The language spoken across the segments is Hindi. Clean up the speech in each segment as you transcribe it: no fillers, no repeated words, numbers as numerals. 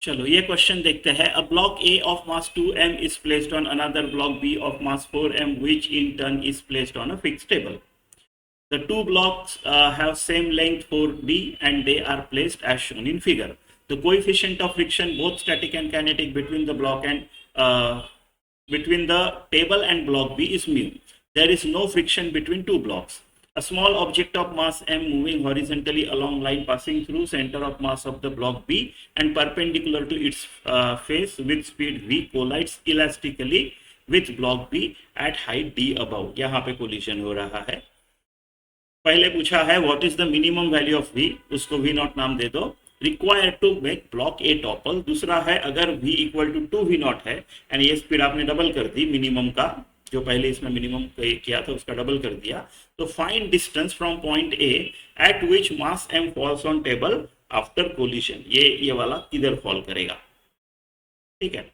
चलो ये क्वेश्चन देखते हैं. A block A of mass 2m is placed on another block B of mass 4m, which in turn is placed on a fixed table. The two blocks have same length 4d and they are placed as shown in figure. The coefficient of friction, both static and kinetic, between the block and between the table and block B is mu. There is no friction between two blocks. A small object of mass m moving horizontally along line passing through center of mass of the block B and perpendicular to its face with speed v collides elastically with block B at height d above. यहाँ पे collision हो रहा है. पहले पूछा है what is the minimum value of v, उसको v नॉट नाम दे दो. Required to make block a topple. दूसरा है अगर v equal to 2v not है एंड ये स्पीड आपने डबल कर दी मिनिमम का, जो पहले इसमें मिनिमम किया था उसका डबल कर दिया, तो find distance from point A at which mass m falls on table after collision. ये वाला किधर फॉल करेगा, ठीक है,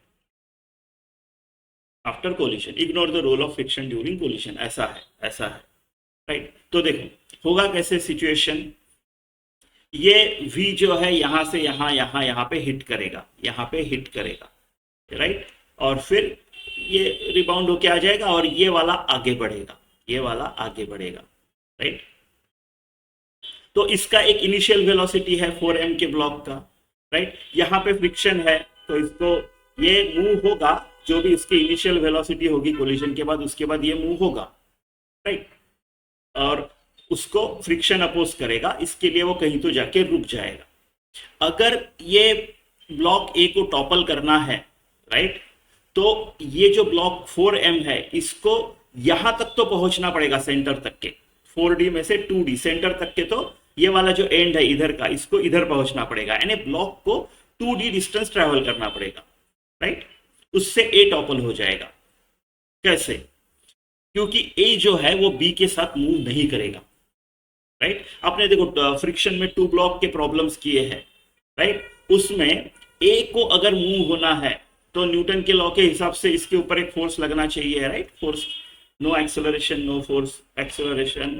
after collision. Ignore the role of friction during collision. ऐसा है राइट. तो देखो होगा कैसे सिचुएशन. ये v जो है यहां से यहां पे हिट करेगा, राइट. और फिर ये रिबाउंड होके आ जाएगा और ये वाला आगे बढ़ेगा, राइट. तो इसका एक इनिशियल वेलोसिटी है 4m के ब्लॉक का, राइट. यहाँ पे फ्रिक्शन है तो इसको ये मूव होगा, जो भी इसकी इनिशियल वेलोसिटी होगी कोलिजन के बाद, उसके बाद ये मूव होगा, राइट. और उसको फ्रिक्शन अपोज करेगा, इसके लिए वो कहीं तो जाके रुक जाएगा. अगर ये ब्लॉक ए को टॉपल करना है, राइट, तो ये जो ब्लॉक 4m है इसको यहां तक तो पहुंचना पड़ेगा, सेंटर तक के. 4d में से 2d सेंटर तक के, तो ये वाला जो एंड है इधर का, इसको इधर पहुंचना पड़ेगा, यानी ब्लॉक को 2d डिस्टेंस ट्रेवल करना पड़ेगा, राइट. उससे a टॉपल हो जाएगा. कैसे? क्योंकि a जो है वो b के साथ मूव नहीं करेगा, राइट. आपने देखो फ्रिक्शन में 2 ब्लॉक के प्रॉब्लम्स किए हैं, राइट. उसमें a को अगर मूव होना है तो न्यूटन के लॉ के हिसाब से इसके ऊपर एक फोर्स लगना चाहिए, right. Force, no acceleration no force, acceleration,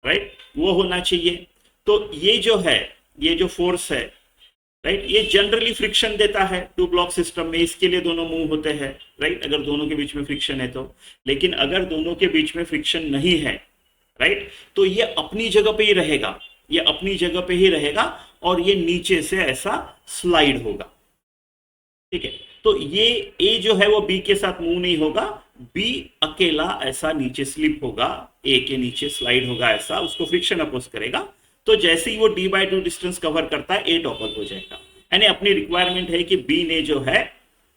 right, वो होना चाहिए. तो ये जो है, ये जो फोर्स है, राइट, ये जनरली फ्रिक्शन देता है 2 ब्लॉक सिस्टम में. इसके लिए दोनों मूव होते हैं, राइट, अगर दोनों के बीच में फ्रिक्शन है तो. लेकिन अगर दोनों के बीच में फ्रिक्शन नहीं है, राइट, तो ये अपनी जगह पे ही रहेगा, और ये नीचे से ऐसा स्लाइड होगा, ठीक है. तो ये A जो है वो B के साथ मूव नहीं होगा, B अकेला ऐसा नीचे स्लिप होगा, A के नीचे स्लाइड होगा, ऐसा उसको फ्रिक्शन अपोज करेगा. तो जैसे ही वो d/2 डिस्टेंस कवर करता है A टॉपल हो जाएगा. यानी अपनी रिक्वायरमेंट है कि B ने जो है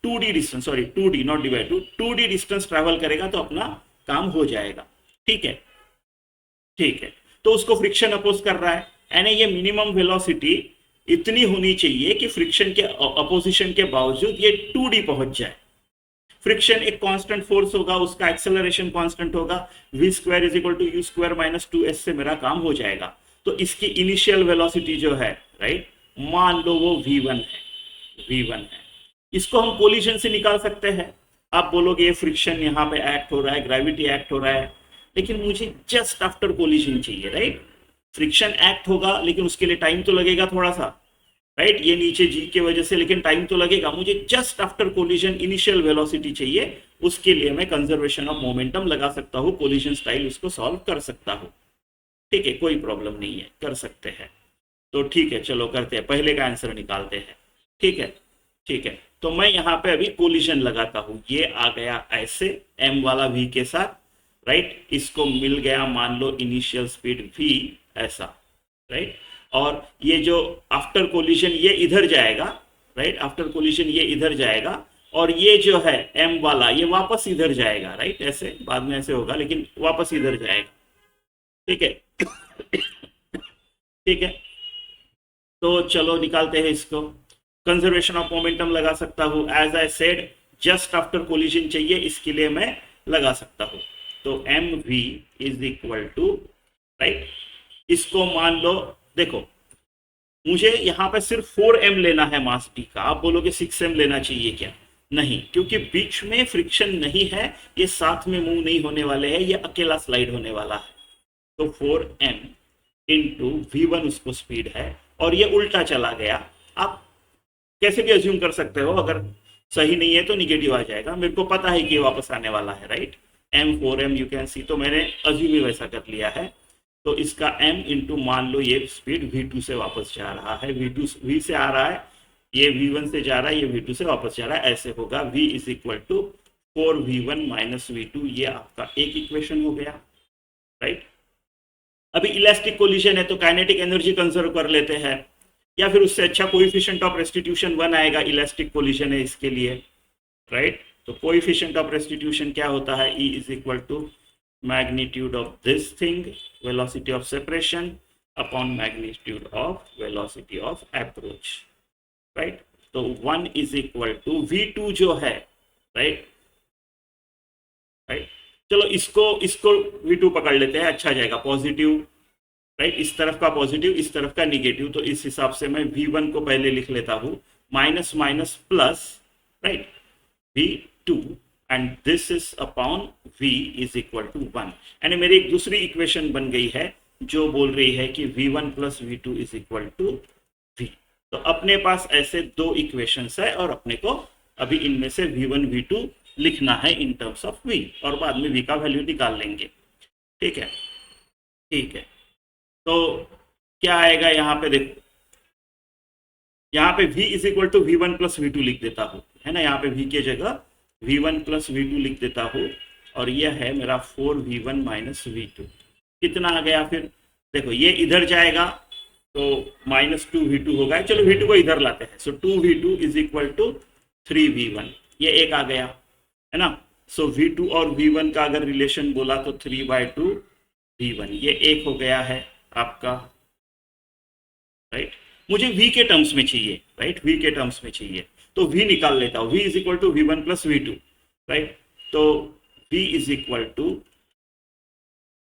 2d distance, sorry 2d not d/2, 2d distance travel करेगा तो अपना काम हो जाएगा, ठीक है. तो उसको फ्रिक्शन अपोज कर रहा है, यानी ये मिनिमम वेलोसिटी इतनी होनी चाहिए कि फ्रिक्शन के अपोजिशन के बावजूद ये 2d पहुंच जाए. फ्रिक्शन एक कांस्टेंट फोर्स होगा, उसका एक्सेलरेशन कांस्टेंट होगा, v² = u² - 2s से मेरा काम हो जाएगा. तो इसकी इनिशियल वेलोसिटी जो है, राइट, मान लो वो v1 है. इसको हम कोलिजन से निकाल सकते हैं. आप बोलोगे ये फ्रिक्शन यहाँ पे एक्ट हो रहा है, ग्रेविटी एक्ट हो रहा है, लेकिन मुझे जस्ट आफ्टर कोलिजन चाहिए, राइट. फ्रिक्शन एक्ट होगा लेकिन उसके लिए टाइम तो लगेगा थोड़ा सा, राइट. ये नीचे जी की वजह से, लेकिन टाइम तो लगेगा. मुझे just after collision initial velocity चाहिए, उसके लिए मैं कंजर्वेशन ऑफ मोमेंटम लगा सकता हूँ, कोलिजन स्टाइल उसको सॉल्व कर सकता हूँ, ठीक है. कोई प्रॉब्लम नहीं है, कर सकते हैं. तो ठीक है, चलो करते हैं, पहले का आंसर निकालते हैं, ठीक है. तो मैं यहाँ पे अभी कोलिजन लगाता हूँ. ये आ गया ऐसे m वाला v के साथ, राइट. इसको मिल गया मान लो इनिशियल स्पीड v ऐसा, राइट. और ये जो आफ्टर कोलिजन ये इधर जाएगा, राइट, आफ्टर कोलिजन ये इधर जाएगा, और ये जो है m वाला ये वापस इधर जाएगा, राइट. ऐसे बाद में ऐसे होगा लेकिन वापस इधर जाएगा, ठीक है. तो चलो निकालते हैं इसको. कंजर्वेशन ऑफ मोमेंटम लगा सकता हूँ, as I said just after collision चाहिए, इसके लिए मैं लगा सकता हूँ. तो mv = राइट, इसको मान लो, देखो मुझे यहाँ पे सिर्फ 4m लेना है मास d का. आप बोलोगे 6m लेना चाहिए क्या? नहीं, क्योंकि बीच में फ्रिक्शन नहीं है, ये साथ में मूव नहीं होने वाले हैं, ये अकेला स्लाइड होने वाला है. तो 4m × v1 उसको स्पीड है, और ये उल्टा चला गया. आप कैसे भी अज्यूम कर सकते हो, अगर सही नहीं है तो निगेटिव आ जाएगा। मेरे को पता है कि ये वापस आने वाला है, right. m4m you can see, तो मैंने अज्यूम ही वैसा कर लिया है। तो इसका m इंटू, मान लो ये स्पीड v2 से वापस जा रहा है, v2 v से आ रहा है, ये v1 से जा रहा है, ये v2 से वापस जा रहा है, ऐसे होगा v is equal to 4v1 minus v2। ये आपका एक इक्वेशन हो गया, राइट। अभी इलास्टिक कोलिजन है तो काइनेटिक एनर्जी कंजर्व कर लेते हैं, या फिर उससे अच्छा कोएफिशिएंट ऑफ रेस्टिट्यूशन 1 आएगा, इलास्टिक कोलिजन है इसके लिए, राइट। तो कोएफिशिएंट ऑफ रेस्टिट्यूशन क्या होता है, E is equal to magnitude of this thing, velocity of separation upon magnitude of velocity of approach, right. तो 1 इज इक्वल टू v2 जो है, राइट, राइट। चलो इसको v2 पकड़ लेते हैं, अच्छा जाएगा, पॉजिटिव, राइट। इस तरफ का पॉजिटिव, इस तरफ का निगेटिव, तो इस हिसाब से मैं v1 को पहले लिख लेता हूं minus minus plus, right, v2 and this is upon v is equal to 1। यानी मेरी एक दूसरी इक्वेशन बन गई है जो बोल रही है कि v1 plus v2 is equal to v। तो अपने पास ऐसे दो इक्वेशंस है और अपने को अभी इनमें से v1 v2 लिखना है इन टर्म्स ऑफ v, और बाद में v का वैल्यू निकाल लेंगे, ठीक है, ठीक है। तो क्या आएगा यहाँ पे, देखो यहाँ पे v is equal to v1 plus v2 लिख देता हूँ, है ना, यहाँ पे v की जगह v1 प्लस v2 लिख देता हूँ, और यह है मेरा 4v1 माइनस v2। कितना आ गया फिर, देखो ये इधर जाएगा तो माइनस 2v2 होगा, चलो v2 को इधर लाते हैं, सो 2v2 is equal to 3v1, ये एक आ गया, है ना। सो v2 और v1 का अगर रिलेशन बोला तो 3/2 v1, ये एक हो गया है आपका, राइट। मुझे v के टर्म्स में चाहिए, राइट, v के टर्म्स में चाहिए, तो v निकाल लेता हूँ, v is equal to v1 plus v2, right. तो v is equal to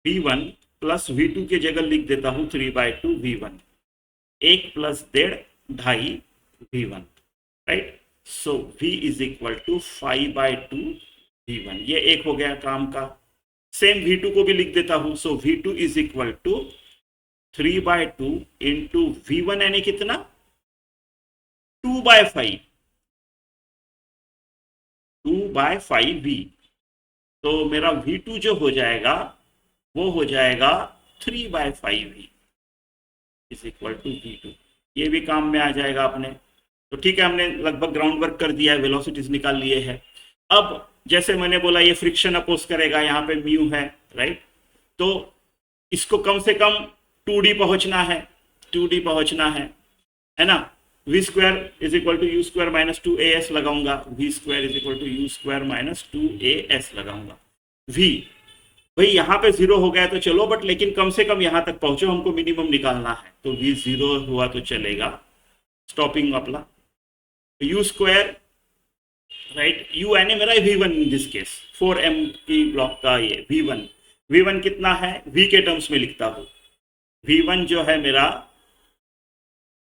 v1 plus v2 के जगह लिख देता हूँ 3/2 v1, 1 plus 1.5 v1, right. So v is equal to 5/2 v1, ये एक हो गया काम का। सेम v2 को भी लिख देता हूं, so v2 is equal to 3/2 into v1, यानी कितना 2/5, 2/5v। तो मेरा v2 जो हो जाएगा वो हो जाएगा 3/5v is equal to v2, ये भी काम में आ जाएगा अपने। तो ठीक है, हमने लगभग ग्राउंड वर्क कर दिया है, वेलोसिटीज निकाल लिए हैं। अब जैसे मैंने बोला ये फ्रिक्शन अपोज करेगा, यहाँ पे म्यू है, राइट। तो इसको कम से कम 2d पहुंचना है, 2d पहुंचना है ना। v square is equal to U square minus 2as लगाऊंगा, v square is equal to U square minus 2as लगाऊंगा। v भाई यहाँ पे 0 हो गया तो चलो, बट लेकिन कम से कम यहाँ तक पहुंचो, हमको मिनिमम निकालना है, तो v 0 हुआ तो चलेगा, स्टॉपिंग अपना यू स्क्वायर, राइट, यू यानी मेरा v1 in this case, 4m की ब्लॉक का ये v1 कितना है, v के टर्म्स में लिखता हूँ, v1 जो है मेरा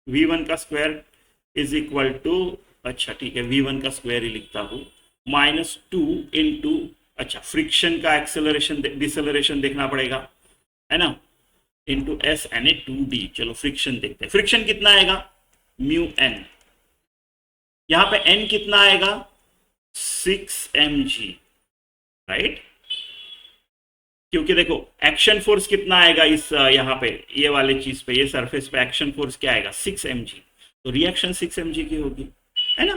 v1 का स्क्वायर इज इक्वल टू, अच्छा ठीक है, v1 का स्क्वायर ही लिखता हूँ, -2 इंटू, अच्छा फ्रिक्शन का एक्सेलरेशन डिसेलरेशन देखना पड़ेगा, है ना, इंटू s यानी 2d। चलो फ्रिक्शन देखते हैं, फ्रिक्शन कितना आएगा, म्यू n, यहाँ पे n कितना आएगा 6mg, राइट। क्योंकि देखो एक्शन फोर्स कितना आएगा इस यहाँ पे ये वाले चीज पे, ये सरफेस पे एक्शन फोर्स क्या आएगा 6mg, तो रिएक्शन 6mg की होगी, है ना।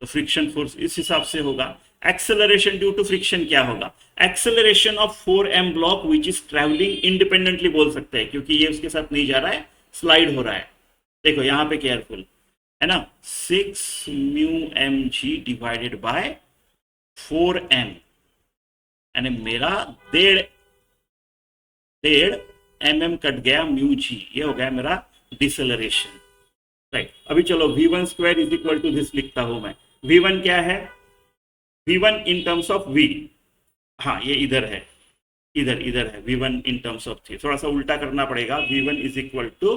तो फ्रिक्शन फोर्स इस हिसाब से होगा। एक्सेलरेशन ड्यू टू फ्रिक्शन क्या होगा, acceleration of 4m block which is travelling independently बोल सकते हैं, क्योंकि ये उसके साथ नहीं जा रहा है, स्लाइड हो रहा है। देखो यहाँ पे केयरफुल, है ना, 6 mu mg divided by 4m, यानी मेरा 1.5 mm कट गया म्यू जी, ये हो गया मेरा डिसेलरेशन, राइट। अभी चलो v1 square is equal to this लिखता हूं मैं, v1 क्या है, v1 in terms of v, हाँ ये इधर है, इधर है v1 इन टर्म्स ऑफ थी, थोड़ा सा उल्टा करना पड़ेगा, v1 इज इक्वल टू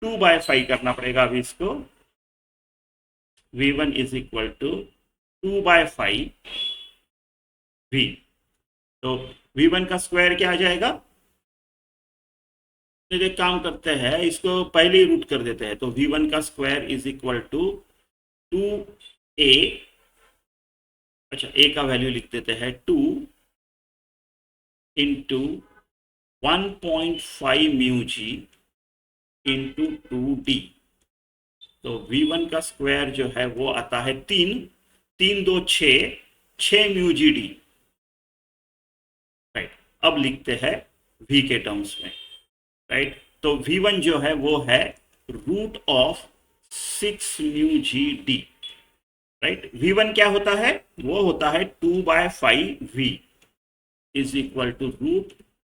2/5 करना पड़ेगा अभी इसको, v1 is equal to 2/5 v, तो v1 का स्क्वायर क्या आ जाएगा, एक काम करते हैं इसको पहले ही रूट कर देते हैं, तो v1 का square is equal to 2a, अच्छा a का वैल्यू लिख देते हैं 2 into 1.5 mu G into 2d। तो v1 का स्क्वायर जो है वो आता है 3, 3 2 6 म्यू जी डी, राइट। अब लिखते हैं v के टर्म्स में, राइट। तो v1 जो है वो है root of 6 mu G D, right. v1 क्या होता है, वो होता है 2/5v is equal to root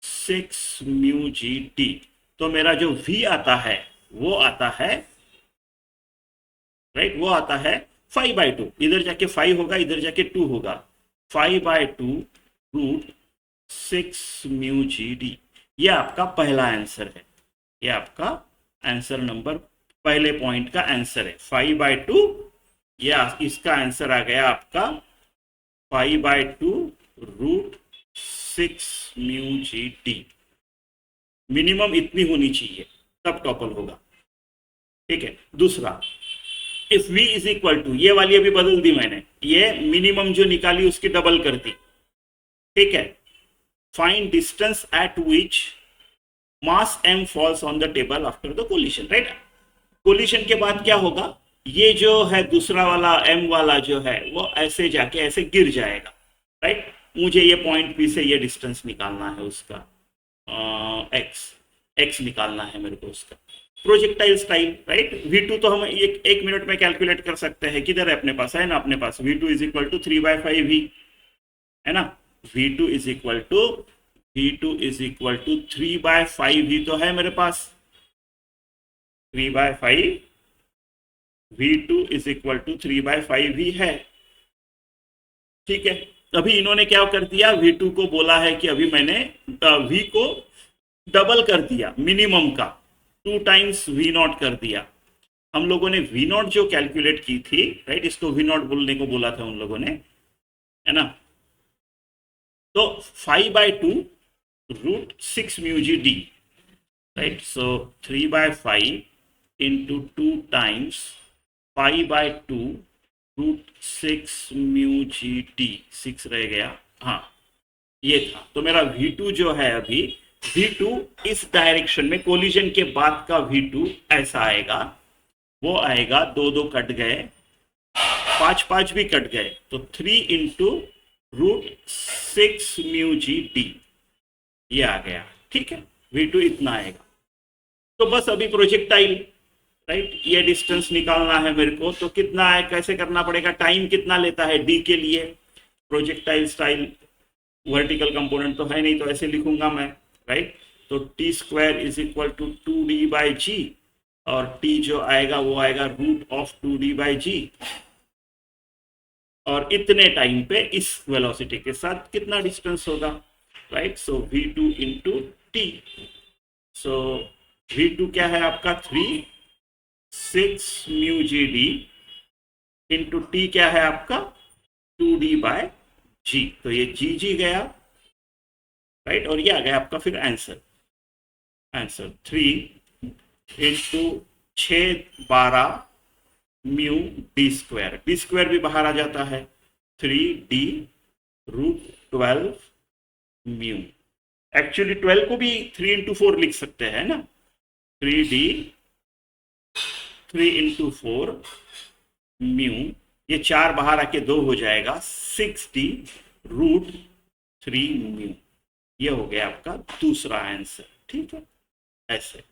6 mu ji D. तो मेरा जो v आता है वो आता है, राइट, वो आता है 5/2, इधर जाके 5 होगा, इधर जाके 2 होगा, 5/2 रूट 6 म्यू जी डी। ये आपका पहला आंसर है, ये आपका आंसर नंबर, पहले पॉइंट का आंसर है 5/2। ये इसका आंसर आ गया आपका 5/2 रूट 6 म्यू जी डी। मिनिमम इतनी होनी चाहिए तब टॉपल होगा, ठीक है। दूसरा, if v is equal to, ये वाली अभी बदल दी मैंने, ये मिनिमम जो निकाली उसकी डबल कर दी, ठीक है। Find distance at which mass m falls on the table after the collision, right. Collision के बाद क्या होगा, ये जो है दूसरा वाला m वाला जो है वो ऐसे जाके ऐसे गिर जाएगा, राइट। मुझे ये पॉइंट P से ये डिस्टेंस निकालना है उसका, x निकालना है मेरे को उसका। Projectile style, right. v2 तो हम एक मिनट में कैलकुलेट कर सकते हैं, किधर है अपने पास, है ना अपने पास v2 is equal to 3/5v, है ना। v2 is equal to 3/5v तो है मेरे पास, 3/5, v2 is equal to 3/5v है, ठीक है। अभी इन्होंने क्या कर दिया, v2 को बोला है कि अभी मैंने v को डबल कर दिया मिनिमम का, 2 टाइम्स v0 कर दिया। हम लोगों ने v0 जो कैलकुलेट की थी, राइट, इसको v0 बोलने को बोला था उन लोगों ने, है ना। तो 5/2 root 6 mu G D, right. So 3/5 into 2 times 5/2 root 6 mu जी डी, 6 रह गया, हाँ ये था। तो मेरा v2 जो है अभी, v2 इस डायरेक्शन में, कोलिजन के बाद का v2 ऐसा आएगा, वो आएगा, 2 2 कट गए, 5 5 भी कट गए, तो 3 इंटू रूट 6 म्यू जी डी, ये आ गया, ठीक है। v2 इतना आएगा। तो बस अभी प्रोजेक्टाइल, राइट, ये डिस्टेंस निकालना है मेरे को, तो कितना है, कैसे करना पड़ेगा, टाइम कितना लेता है d के लिए, प्रोजेक्टाइल स्टाइल वर्टिकल कंपोनेंट तो है नहीं, तो ऐसे लिखूंगा मैं, राइट। तो t² is equal to 2d/g, और t जो आएगा वो आएगा रूट ऑफ 2d/g, और इतने टाइम पे इस वेलोसिटी के साथ कितना डिस्टेंस होगा, राइट। सो v2 इंटू t, सो v2 क्या है आपका 3 6 mu G D into t क्या है आपका 2d/g, तो ये g गया, राइट, और ये आ गया आपका फिर आंसर 3 इंटू 6 12 म्यू d² भी बाहर आ जाता है, 3d रूट 12 म्यू। एक्चुअली 12 को भी 3 इंटू 4 लिख सकते हैं ना, 3d 3 इंटू 4 म्यू, ये 4 बाहर आके 2 हो जाएगा, 6d रूट 3 म्यू। ये हो गया आपका दूसरा आंसर, ठीक है, ऐसे।